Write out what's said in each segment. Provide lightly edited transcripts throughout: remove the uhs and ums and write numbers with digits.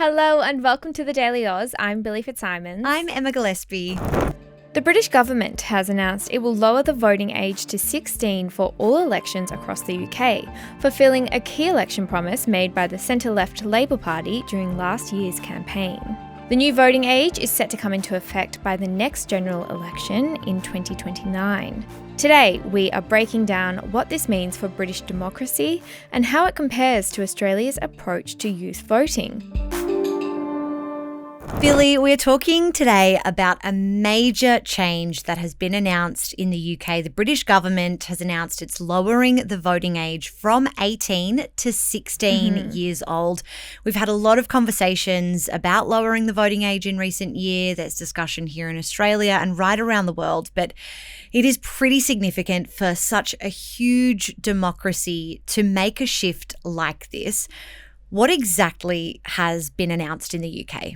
Hello and welcome to the Daily Aus. I'm Billi FitzSimons. I'm Emma Gillespie. The British government has announced it will lower the voting age to 16 for all elections across the UK, fulfilling a key election promise made by the centre-left Labour Party during last year's campaign. The new voting age is set to come into effect by the next general election in 2029. Today, we are breaking down what this means for British democracy and how it compares to Australia's approach to youth voting. Billi, we're talking today about a major change that has been announced in the UK. The British government has announced it's lowering the voting age from 18 to 16 years old. We've had a lot of conversations about lowering the voting age in recent years. There's discussion here in Australia and right around the world, but it is pretty significant for such a huge democracy to make a shift like this. What exactly has been announced in the UK?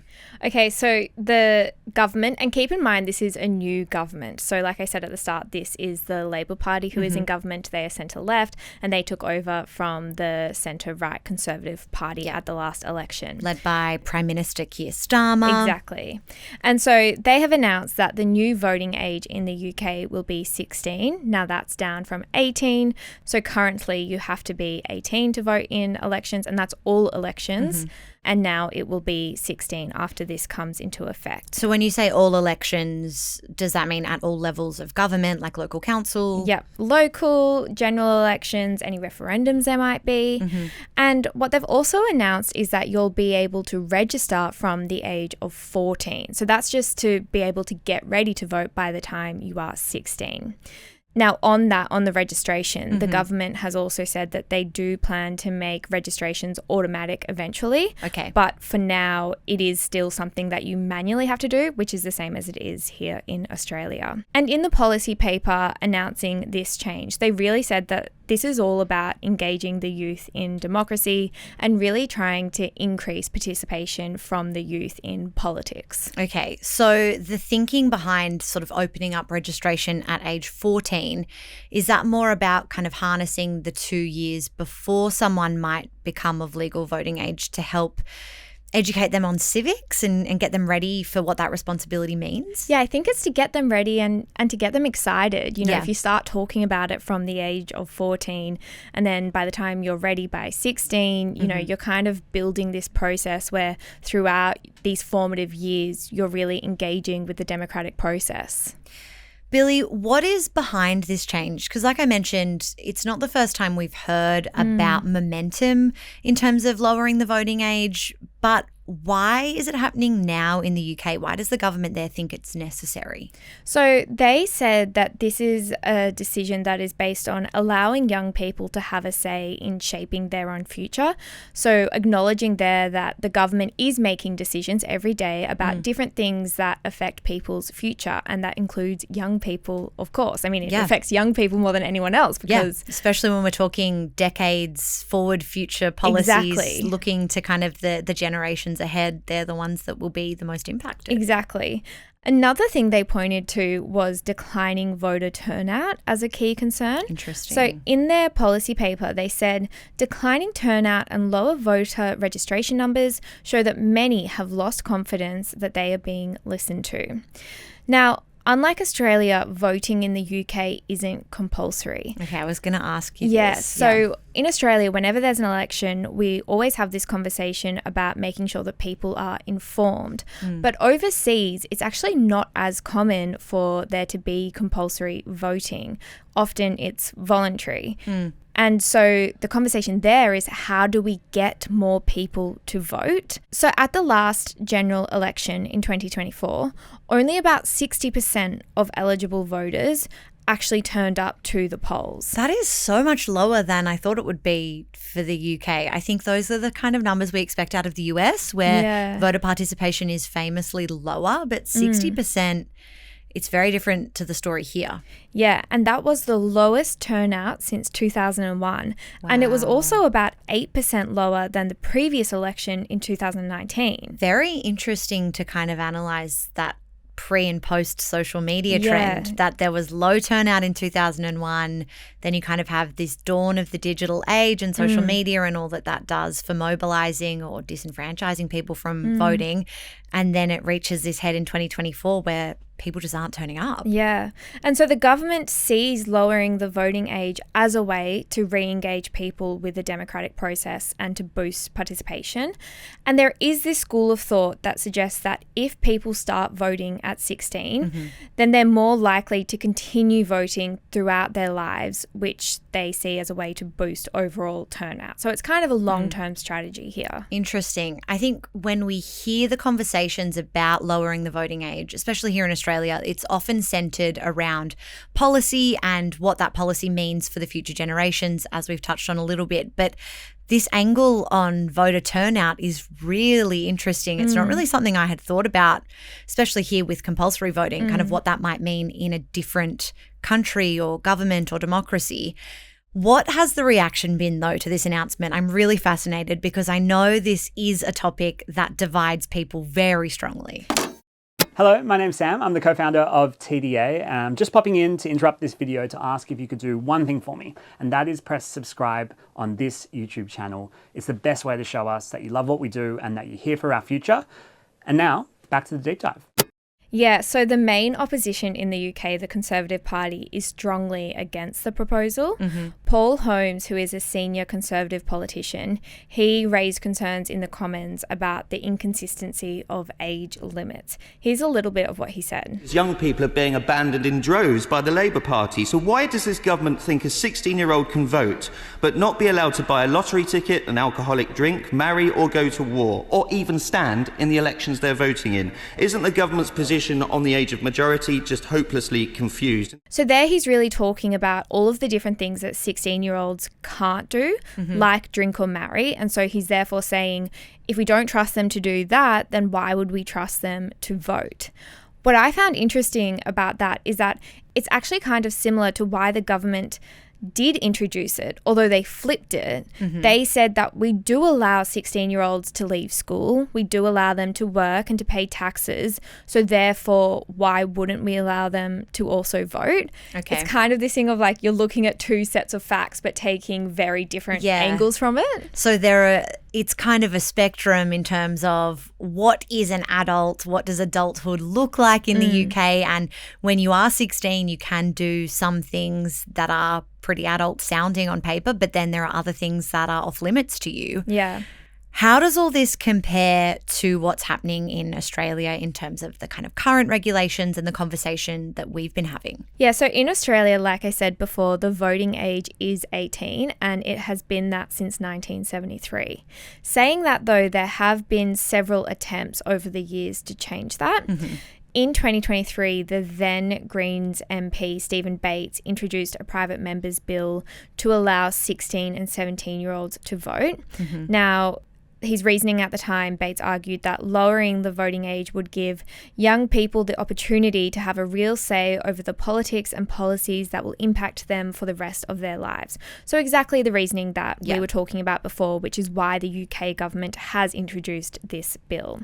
Okay, so the government, and keep in mind this is a new government. So like I said at the start, this is the Labour Party who is in government. They are centre-left and they took over from the centre-right Conservative Party at the last election. Led by Prime Minister Keir Starmer. Exactly. And so they have announced that the new voting age in the UK will be 16. Now that's down from 18. So currently you have to be 18 to vote in elections, and that's all elections. And now it will be 16 after this comes into effect. So when you say all elections, does that mean at all levels of government, like local council? Yep. Local, general elections, any referendums there might be. And what they've also announced is that you'll be able to register from the age of 14. So that's just to be able to get ready to vote by the time you are 16. Now, on the registration, the government has also said that they do plan to make registrations automatic eventually. Okay. But for now, it is still something that you manually have to do, which is the same as it is here in Australia. And in the policy paper announcing this change, they really said that this is all about engaging the youth in democracy and really trying to increase participation from the youth in politics. Okay, so the thinking behind sort of opening up registration at age 14, is that more about kind of harnessing the 2 years before someone might become of legal voting age to help educate them on civics and get them ready for what that responsibility means? Yeah, I think it's to get them ready and to get them excited. You know, if you start talking about it from the age of 14 and then by the time you're ready by 16, you know, you're kind of building this process where throughout these formative years, you're really engaging with the democratic process. Billi, what is behind this change? Because like I mentioned, it's not the first time we've heard about momentum in terms of lowering the voting age, but why is it happening now in the UK? Why does the government there think it's necessary? So they said that this is a decision that is based on allowing young people to have a say in shaping their own future. So acknowledging there that the government is making decisions every day about different things that affect people's future, and that includes young people, of course. I mean, it affects young people more than anyone else because especially when we're talking decades forward future policies, looking to kind of the generations ahead, they're the ones that will be the most impacted. Exactly. Another thing they pointed to was declining voter turnout as a key concern. Interesting. So in their policy paper, they said declining turnout and lower voter registration numbers show that many have lost confidence that they are being listened to. Now, unlike Australia, voting in the UK isn't compulsory. Okay, I was going to ask you this. Yes, so in Australia, whenever there's an election, we always have this conversation about making sure that people are informed. But overseas, it's actually not as common for there to be compulsory voting. Often it's voluntary. And so the conversation there is, how do we get more people to vote? So at the last general election in 2024, only about 60% of eligible voters actually turned up to the polls. That is so much lower than I thought it would be for the UK. I think those are the kind of numbers we expect out of the US, where voter participation is famously lower, but 60%, it's very different to the story here. Yeah, and that was the lowest turnout since 2001. Wow. And it was also about 8% lower than the previous election in 2019. Very interesting to kind of analyse that pre and post social media trend, that there was low turnout in 2001. Then you kind of have this dawn of the digital age and social media and all that does for mobilizing or disenfranchising people from voting. And then it reaches this head in 2024 where people just aren't turning up. Yeah. And so the government sees lowering the voting age as a way to re-engage people with the democratic process and to boost participation. And there is this school of thought that suggests that if people start voting at 16, then they're more likely to continue voting throughout their lives, which they see as a way to boost overall turnout. So it's kind of a long-term strategy here. Interesting. I think when we hear the conversations about lowering the voting age, especially here in Australia, it's often centred around policy and what that policy means for the future generations, as we've touched on a little bit. But this angle on voter turnout is really interesting. It's not really something I had thought about, especially here with compulsory voting, kind of what that might mean in a different country or government or democracy. What has the reaction been, though, to this announcement? I'm really fascinated because I know this is a topic that divides people very strongly. Hello, my name's Sam. I'm the co-founder of TDA. I'm just popping in to interrupt this video to ask if you could do one thing for me, and that is press subscribe on this YouTube channel. It's the best way to show us that you love what we do and that you're here for our future. And now, back to the deep dive. Yeah, so the main opposition in the UK, the Conservative Party, is strongly against the proposal. Paul Holmes, who is a senior Conservative politician, he raised concerns in the Commons about the inconsistency of age limits. Here's a little bit of what he said. Young people are being abandoned in droves by the Labour Party. So why does this government think a 16-year-old can vote, but not be allowed to buy a lottery ticket, an alcoholic drink, marry or go to war, or even stand in the elections they're voting in? Isn't the government's position on the age of majority just hopelessly confused? So there he's really talking about all of the different things that 16-year-olds can't do, like drink or marry. And so he's therefore saying, if we don't trust them to do that, then why would we trust them to vote? What I found interesting about that is that it's actually kind of similar to why the government did introduce it, although they flipped it. They said that we do allow 16-year-olds to leave school, we do allow them to work and to pay taxes, so therefore why wouldn't we allow them to also vote? It's kind of this thing of like you're looking at two sets of facts but taking very different angles from it. So it's kind of a spectrum in terms of what is an adult, what does adulthood look like in the UK, and when you are 16 you can do some things that are pretty adult sounding on paper, but then there are other things that are off limits to you. Yeah. How does all this compare to what's happening in Australia in terms of the kind of current regulations and the conversation that we've been having? Yeah, so in Australia, like I said before, the voting age is 18 and it has been that since 1973. Saying that though, there have been several attempts over the years to change that. In 2023, the then Greens MP Stephen Bates introduced a private member's bill to allow 16 and 17-year-olds to vote. Now, his reasoning at the time, Bates argued that lowering the voting age would give young people the opportunity to have a real say over the politics and policies that will impact them for the rest of their lives. So exactly the reasoning that we were talking about before, which is why the UK government has introduced this bill.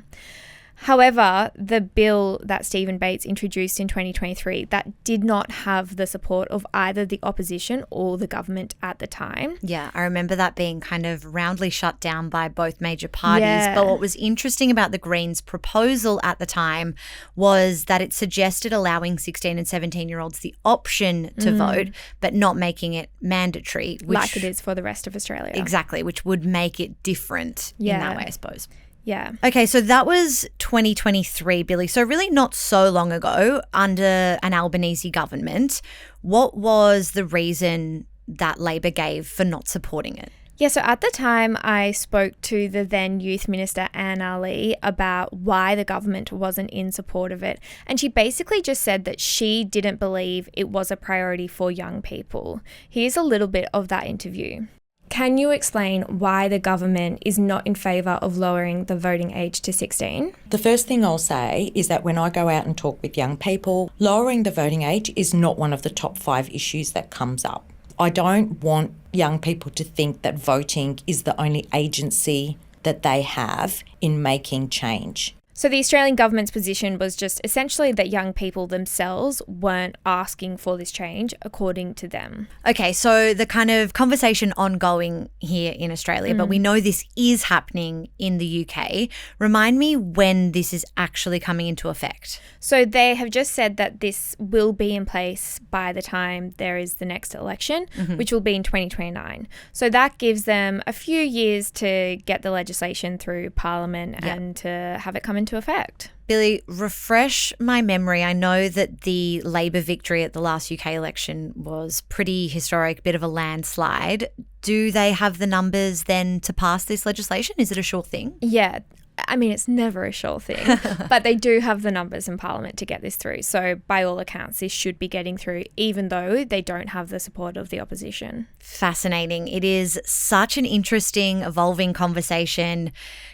However, the bill that Stephen Bates introduced in 2023, that did not have the support of either the opposition or the government at the time. Yeah, I remember that being kind of roundly shut down by both major parties. But what was interesting about the Greens' proposal at the time was that it suggested allowing 16 and 17-year-olds the option to vote, but not making it mandatory. Like it is for the rest of Australia. Exactly, which would make it different in that way, I suppose. Yeah. Okay, so that was 2023, Billi. So really not so long ago under an Albanese government. What was the reason that Labor gave for not supporting it? Yeah, so at the time I spoke to the then Youth Minister Anne Ali about why the government wasn't in support of it. And she basically just said that she didn't believe it was a priority for young people. Here's a little bit of that interview. Can you explain why the government is not in favour of lowering the voting age to 16? The first thing I'll say is that when I go out and talk with young people, lowering the voting age is not one of the top 5 issues that comes up. I don't want young people to think that voting is the only agency that they have in making change. So the Australian government's position was just essentially that young people themselves weren't asking for this change according to them. Okay, so the kind of conversation ongoing here in Australia, but we know this is happening in the UK. Remind me when this is actually coming into effect. So they have just said that this will be in place by the time there is the next election, which will be in 2029. So that gives them a few years to get the legislation through Parliament and to have it come into effect. Billi, refresh my memory. I know that the Labor victory at the last UK election was pretty historic, bit of a landslide. Do they have the numbers then to pass this legislation? Is it a sure thing? Yeah. I mean, it's never a sure thing, but they do have the numbers in Parliament to get this through. So by all accounts, this should be getting through, even though they don't have the support of the opposition. Fascinating. It is such an interesting, evolving conversation.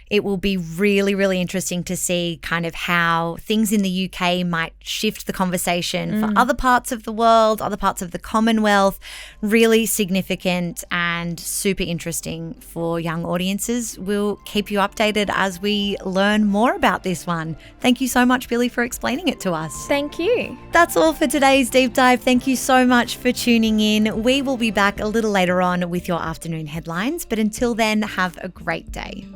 It will be really, really interesting to see kind of how things in the UK might shift the conversation for other parts of the world, other parts of the Commonwealth. Really significant and super interesting for young audiences. We'll keep you updated as we learn more about this one. Thank you so much, Billi, for explaining it to us. Thank you. That's all for today's deep dive. Thank you so much for tuning in. We will be back a little later on with your afternoon headlines, but until then, have a great day.